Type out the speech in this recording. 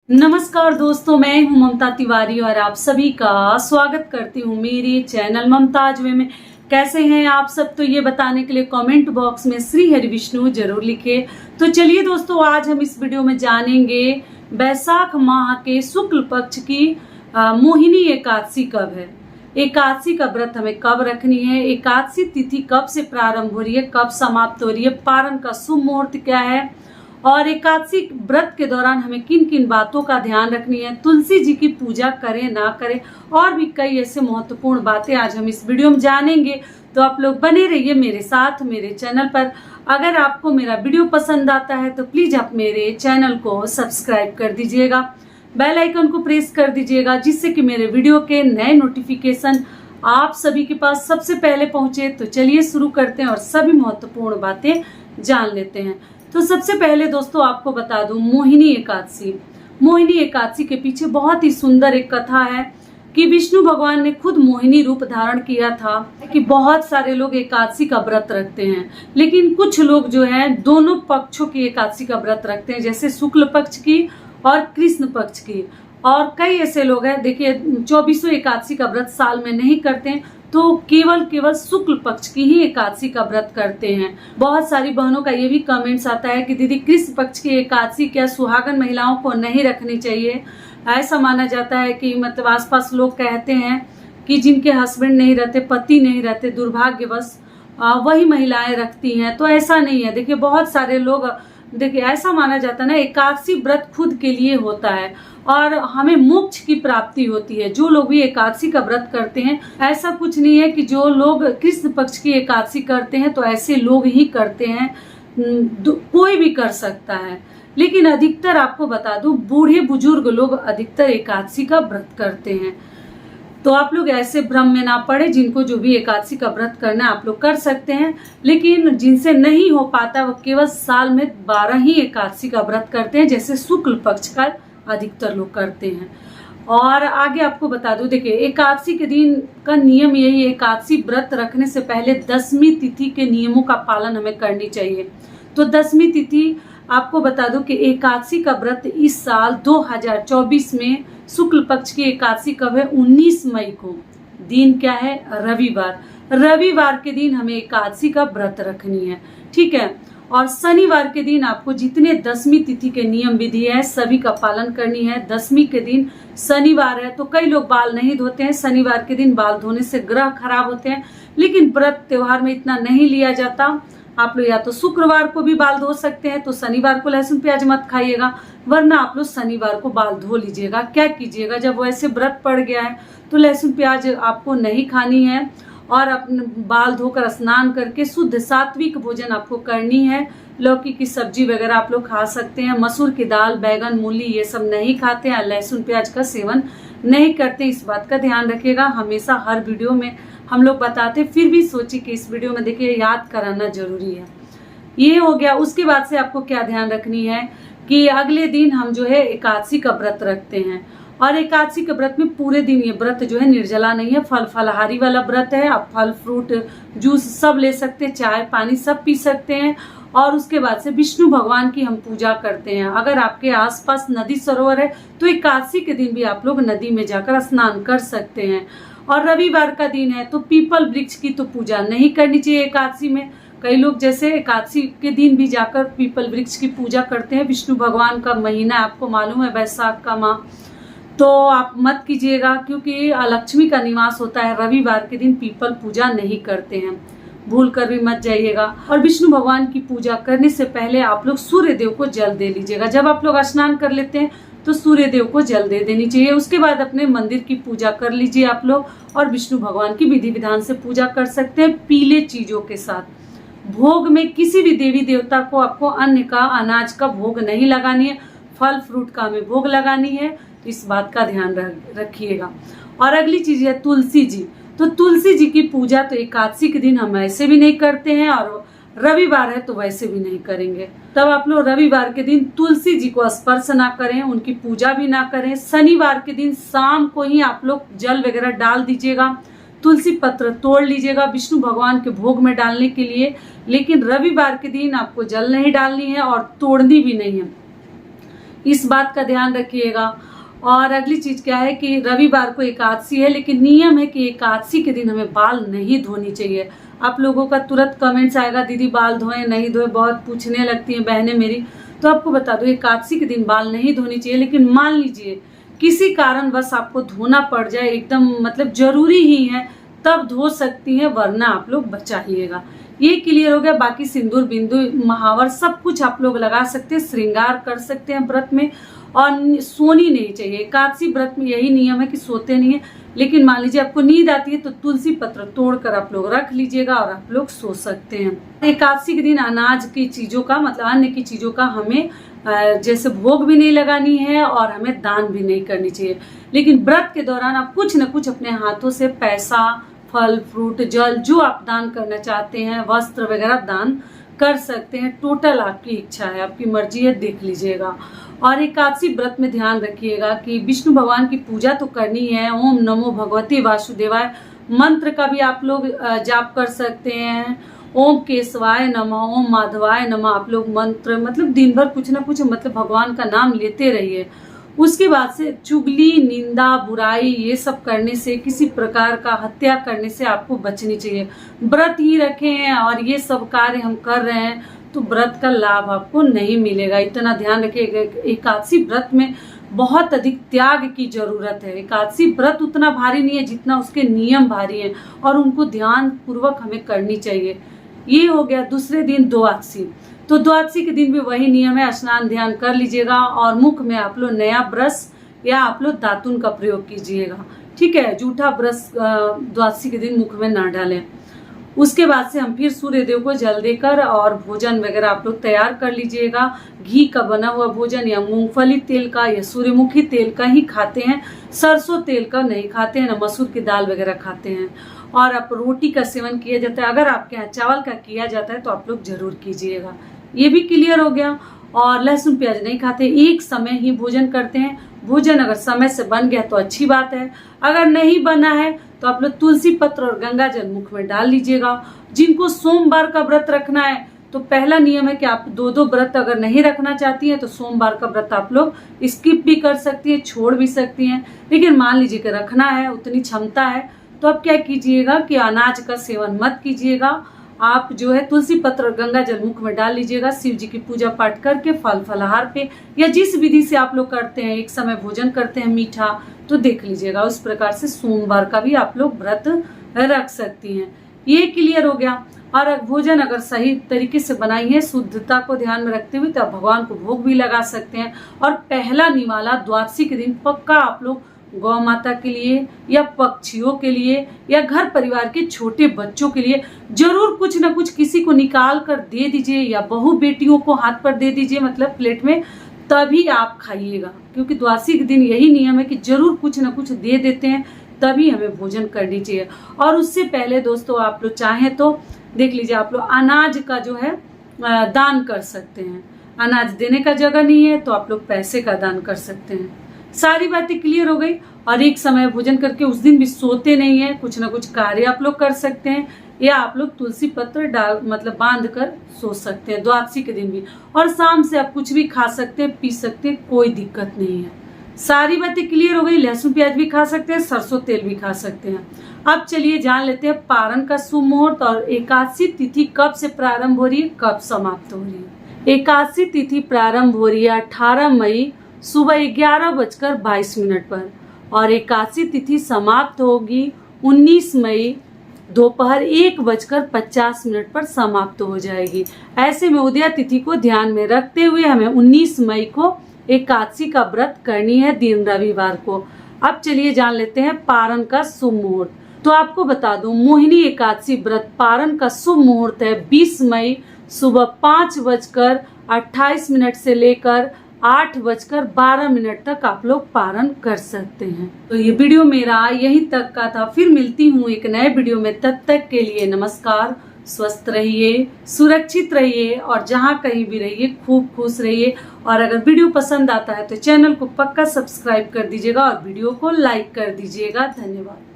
नमस्कार दोस्तों, मैं हूं ममता तिवारी और आप सभी का स्वागत करती हूं मेरे चैनल ममताज वे में। कैसे हैं आप सब, तो ये बताने के लिए कमेंट बॉक्स में श्री हरि विष्णु जरूर लिखे। तो चलिए दोस्तों, आज हम इस वीडियो में जानेंगे बैसाख माह के शुक्ल पक्ष की मोहिनी एकादशी कब है, एकादशी का व्रत हमें कब रखनी है, एकादशी तिथि कब से प्रारंभ हो रही है, कब समाप्त हो रही है, पारण का शुभ मुहूर्त क्या है और एकादशी व्रत के दौरान हमें किन किन बातों का ध्यान रखनी है, तुलसी जी की पूजा करें ना करें और भी कई ऐसे महत्वपूर्ण बातें आज हम इस वीडियो में जानेंगे। तो आप लोग बने रहिए मेरे साथ मेरे चैनल पर। अगर आपको मेरा वीडियो पसंद आता है तो प्लीज आप मेरे चैनल को सब्सक्राइब कर दीजिएगा, बेल आइकन को प्रेस कर दीजिएगा, जिससे कि मेरे वीडियो के नए नोटिफिकेशन आप सभी के पास सबसे पहले पहुंचे। तो चलिए शुरू करते हैं और सभी महत्वपूर्ण बातें जान लेते हैं। तो सबसे पहले दोस्तों आपको बता दूं, मोहिनी एकादशी, मोहिनी एकादशी के पीछे बहुत ही सुंदर एक कथा है कि विष्णु भगवान ने खुद मोहिनी रूप धारण किया था। कि बहुत सारे लोग एकादशी का व्रत रखते हैं, लेकिन कुछ लोग जो है दोनों पक्षों की एकादशी का व्रत रखते हैं, जैसे शुक्ल पक्ष की और कृष्ण पक्ष की। और कई ऐसे लोग हैं, देखिए 24 एकादशी का व्रत साल में नहीं करते हैं, तो केवल शुक्ल पक्ष की ही एकादशी का व्रत करते हैं। बहुत सारी बहनों का ये भी कमेंट्स आता है कि दीदी कृष्ण पक्ष की एकादशी क्या सुहागन महिलाओं को नहीं रखनी चाहिए। ऐसा माना जाता है कि मतलब आसपास लोग कहते हैं कि जिनके हस्बैंड नहीं रहते, पति नहीं रहते, दुर्भाग्यवश वही महिलाएं रखती हैं। तो ऐसा नहीं है। देखिए बहुत सारे लोग, देखिए ऐसा माना जाता है ना, एकादशी व्रत खुद के लिए होता है और हमें मोक्ष की प्राप्ति होती है। जो लोग भी एकादशी का व्रत करते हैं, ऐसा कुछ नहीं है कि जो लोग कृष्ण पक्ष की एकादशी करते हैं तो ऐसे लोग ही करते हैं, कोई भी कर सकता है। लेकिन अधिकतर आपको बता दूं, बूढ़े बुजुर्ग लोग अधिकतर एकादशी का व्रत करते हैं। तो आप लोग ऐसे भ्रम में ना पड़े, जिनको जो भी एकादशी का व्रत करना है आप लोग कर सकते हैं, लेकिन जिनसे नहीं हो पाता वो केवल साल में 12 ही एकादशी का व्रत करते हैं, जैसे शुक्ल पक्ष का अधिकतर लोग करते हैं। और आगे आपको बता दूं, देखिए एकादशी के दिन का नियम यही है, एकादशी व्रत रखने से पहले 10वीं तिथि के नियमों का पालन हमें करनी चाहिए। तो 10वीं तिथि आपको बता दूं कि एकादशी का व्रत इस साल 2024 में शुक्ल पक्ष की एकादशी कब है, 19 मई को। दिन क्या है, रविवार। रविवार के दिन हमें एकादशी का व्रत रखनी है, ठीक है। और शनिवार के दिन आपको जितने 10वीं तिथि के नियम विधि है सभी का पालन करनी है। 10वीं के दिन शनिवार है तो कई लोग बाल नहीं धोते हैं। शनिवार के दिन बाल धोने से ग्रह खराब होते हैं, लेकिन व्रत त्योहार में इतना नहीं लिया जाता। आप लोग या तो शुक्रवार को भी बाल धो सकते हैं, तो शनिवार को लहसुन प्याज मत खाइएगा, वरना आप लोग शनिवार को बाल धो लीजिएगा। क्या कीजिएगा, जब वैसे व्रत पड़ गया है तो लहसुन प्याज आपको नहीं खानी है और अपने बाल धोकर स्नान करके शुद्ध सात्विक भोजन आपको करनी है। लौकी की सब्जी वगैरह आप लोग खा सकते हैं, मसूर की दाल, बैगन, मूली ये सब नहीं खाते हैं, लहसुन प्याज का सेवन नहीं करते। इस बात का ध्यान रखिएगा, हमेशा हर वीडियो में हम लोग बताते, फिर भी सोचिए कि इस वीडियो में देखिए याद कराना जरूरी है। ये हो गया। उसके बाद से आपको क्या ध्यान रखनी है कि अगले दिन हम जो है एकादशी का व्रत रखते हैं, और एकादशी के व्रत में पूरे दिन ये व्रत जो है निर्जला नहीं है, फलाहारी वाला व्रत है। आप फल फ्रूट जूस सब ले सकते हैं, चाय पानी सब पी सकते हैं। और उसके बाद से विष्णु भगवान की हम पूजा करते हैं। अगर आपके आसपास नदी सरोवर है तो एकादशी के दिन भी आप लोग नदी में जाकर स्नान कर सकते हैं। और रविवार का दिन है तो पीपल वृक्ष की तो पूजा नहीं करनी चाहिए एकादशी में। कई लोग जैसे एकादशी के दिन भी जाकर पीपल वृक्ष की पूजा करते हैं। विष्णु भगवान का महीना आपको मालूम है, बैसाख का माह, तो आप मत कीजिएगा, क्योंकि लक्ष्मी का निवास होता है। रविवार के दिन पीपल पूजा नहीं करते हैं, भूल कर भी मत जाइएगा। और विष्णु भगवान की पूजा करने से पहले आप लोग सूर्य देव को जल दे लीजिएगा। जब आप लोग स्नान कर लेते हैं तो सूर्य देव को जल दे देनी चाहिए। उसके बाद अपने मंदिर की पूजा कर लीजिए आप लोग, और विष्णु भगवान की विधि विधान से पूजा कर सकते हैं पीले चीजों के साथ। भोग में किसी भी देवी देवता को आपको अन्न का, अनाज का भोग नहीं लगानी है, फल फ्रूट का हमें भोग लगानी है। तो इस बात का ध्यान रखिएगा। और अगली चीज है तुलसी जी। तो तुलसी जी की पूजा तो एकादशी के दिन हम ऐसे भी नहीं करते हैं, और रविवार है तो वैसे भी नहीं करेंगे। तब आप लोग रविवार के दिन तुलसी जी को स्पर्श ना करें, उनकी पूजा भी ना करें। शनिवार के दिन शाम को ही आप लोग जल वगैरह डाल दीजिएगा, तुलसी पत्र तोड़ लीजिएगा विष्णु भगवान के भोग में डालने के लिए। लेकिन रविवार के दिन आपको जल नहीं डालनी है और तोड़नी भी नहीं है। इस बात का ध्यान रखिएगा। और अगली चीज क्या है कि रविवार को एकादशी है, लेकिन नियम है कि एकादशी के दिन हमें बाल नहीं धोनी चाहिए। आप लोगों का तुरंत कमेंट्स आएगा, दीदी बाल धोए नहीं धोए, बहुत पूछने लगती हैं बहनें मेरी। तो आपको बता दो, एकादशी के दिन बाल नहीं धोनी चाहिए, लेकिन मान लीजिए किसी कारणवश आपको धोना पड़ जाए, एकदम मतलब जरूरी ही है, तब धो सकती हैं, वरना आप लोग बचाइएगा। ये क्लियर हो गया। बाकी सिंदूर बिंदु महावर सब कुछ आप लोग लगा सकते हैं, श्रृंगार कर सकते हैं व्रत में। और सोनी नहीं चाहिए। एकादशी व्रत में यही नियम है कि सोते नहीं है, लेकिन मान लीजिए आपको नींद आती है तो तुलसी पत्र तोड़कर आप लोग रख लीजिएगा और आप लोग सो सकते हैं। एकादशी के दिन अनाज की चीजों का मतलब अन्न की चीजों का हमें जैसे भोग भी नहीं लगानी है और हमें दान भी नहीं करनी चाहिए। लेकिन व्रत के दौरान आप कुछ न कुछ अपने हाथों से पैसा, फल, फ्रूट, जल जो आप दान करना चाहते हैं, वस्त्र वगैरह दान कर सकते हैं। टोटल आपकी इच्छा है, आपकी मर्जी है, देख लीजिएगा। और एकादशी व्रत में ध्यान रखिएगा कि विष्णु भगवान की पूजा तो करनी है। ओम नमो भगवते वासुदेवाय मंत्र का भी आप लोग जाप कर सकते हैं। ओम केशवाय नमः, ओम माधवाय नमः आप लोग मंत्र मतलब दिन भर कुछ ना कुछ मतलब भगवान का नाम लेते रहिए। उसके बाद से चुगली, निंदा, बुराई ये सब करने से, किसी प्रकार का हत्या करने से आपको बचनी चाहिए। व्रत ही रखे हैं और ये सब कार्य हम कर रहे हैं तो व्रत का लाभ आपको नहीं मिलेगा। इतना ध्यान रखिएगा। एकादशी व्रत में बहुत अधिक त्याग की जरूरत है। एकादशी व्रत उतना भारी नहीं है जितना उसके नियम भारी हैं और उनको ध्यान पूर्वक हमें करनी चाहिए। ये हो गया। दूसरे दिन द्वादशी। तो द्वादशी के दिन भी वही नियम है, स्नान ध्यान कर लीजिएगा और मुख में आप लोग नया ब्रश या आप लोग दातुन का प्रयोग कीजिएगा। ठीक है, जूठा ब्रश द्वादशी के दिन मुख में ना डालें। उसके बाद से हम फिर सूर्य देव को जल देकर और भोजन वगैरह आप लोग तैयार कर लीजिएगा। घी का बना हुआ भोजन या मूंगफली तेल का या सूर्यमुखी तेल का ही खाते हैं, सरसों तेल का नहीं खाते हैं, ना मसूर की दाल वगैरह खाते हैं। और आप रोटी का सेवन किया जाता है। अगर आपके यहाँ चावल का किया जाता है तो आप लोग जरूर कीजिएगा। ये भी क्लियर हो गया। और लहसुन प्याज नहीं खाते, एक समय ही भोजन करते हैं। भोजन अगर समय से बन गया तो अच्छी बात है, अगर नहीं बना है तो आप लोग तुलसी पत्र और गंगा जल मुख में डाल लीजिएगा। जिनको सोमवार का व्रत रखना है तो पहला नियम है कि आप दो व्रत अगर नहीं रखना चाहती हैं तो सोमवार का व्रत आप लोग स्किप भी कर सकती हैं, छोड़ भी सकती हैं। लेकिन मान लीजिए कि रखना है, उतनी क्षमता है, तो आप क्या कीजिएगा कि अनाज का सेवन मत कीजिएगा। आप जो है तुलसी पत्र और गंगा जल मुख में डाल लीजिएगा। शिव जी की पूजा पाठ करके फल फलाहार पे या जिस विधि से आप लोग करते हैं, एक समय भोजन करते हैं मीठा, तो देख लीजिएगा। उस प्रकार से सोमवार का भी आप लोग व्रत रख सकती हैं। ये क्लियर हो गया। और भोजन अगर सही तरीके से बनाई है, शुद्धता को ध्यान में रखते हुए, तो आप भगवान को भोग भी लगा सकते हैं। और पहला निवाला द्वादशी के दिन पक्का आप लोग गौ माता के लिए या पक्षियों के लिए या घर परिवार के छोटे बच्चों के लिए जरूर कुछ न कुछ किसी को निकाल कर दे दीजिए या बहू बेटियों को हाथ पर दे दीजिए, मतलब प्लेट में, तभी आप खाइएगा। क्योंकि द्वादशी के दिन यही नियम है कि जरूर कुछ न कुछ दे देते हैं, तभी हमें भोजन करनी चाहिए। और उससे पहले दोस्तों आप लोग चाहें तो देख लीजिए, आप लोग अनाज का जो है दान कर सकते हैं। अनाज देने का जगह नहीं है तो आप लोग पैसे का दान कर सकते हैं। सारी बातें क्लियर हो गई। और एक समय भोजन करके उस दिन भी सोते नहीं है, कुछ ना कुछ कार्य आप लोग कर सकते हैं या आप लोग तुलसी पत्र डाल मतलब बांध कर सो सकते हैं द्वादशी के दिन भी। और शाम से आप कुछ भी खा सकते हैं, पी सकते हैं, कोई दिक्कत नहीं है। सारी बातें क्लियर हो गई। लहसुन प्याज भी खा सकते हैं, सरसों तेल भी खा सकते हैं। अब चलिए जान लेते हैं पारण का शुभ मुहूर्त और एकादशी तिथि कब से प्रारंभ हो रही है, कब समाप्त हो रही है। एकादशी तिथि प्रारंभ हो रही है 18 मई सुबह 11:22 पर और एकादशी तिथि समाप्त होगी 19 मई दोपहर 1:50 पर समाप्त हो जाएगी। ऐसे में उदया तिथि को ध्यान में रखते हुए हमें 19 मई को एकादशी का व्रत करनी है, दिन रविवार को। अब चलिए जान लेते हैं पारण का शुभ मुहूर्त। तो आपको बता दूं, मोहिनी एकादशी व्रत पारण का शुभ मुहूर्त है 20 मई सुबह 5:28 से लेकर 8:12 तक आप लोग पारण कर सकते हैं। तो ये वीडियो मेरा यहीं तक का था। फिर मिलती हूँ एक नए वीडियो में, तब तक के लिए नमस्कार। स्वस्थ रहिए, सुरक्षित रहिए और जहाँ कहीं भी रहिए खूब खुश रहिए। और अगर वीडियो पसंद आता है तो चैनल को पक्का सब्सक्राइब कर दीजिएगा और वीडियो को लाइक कर दीजिएगा। धन्यवाद।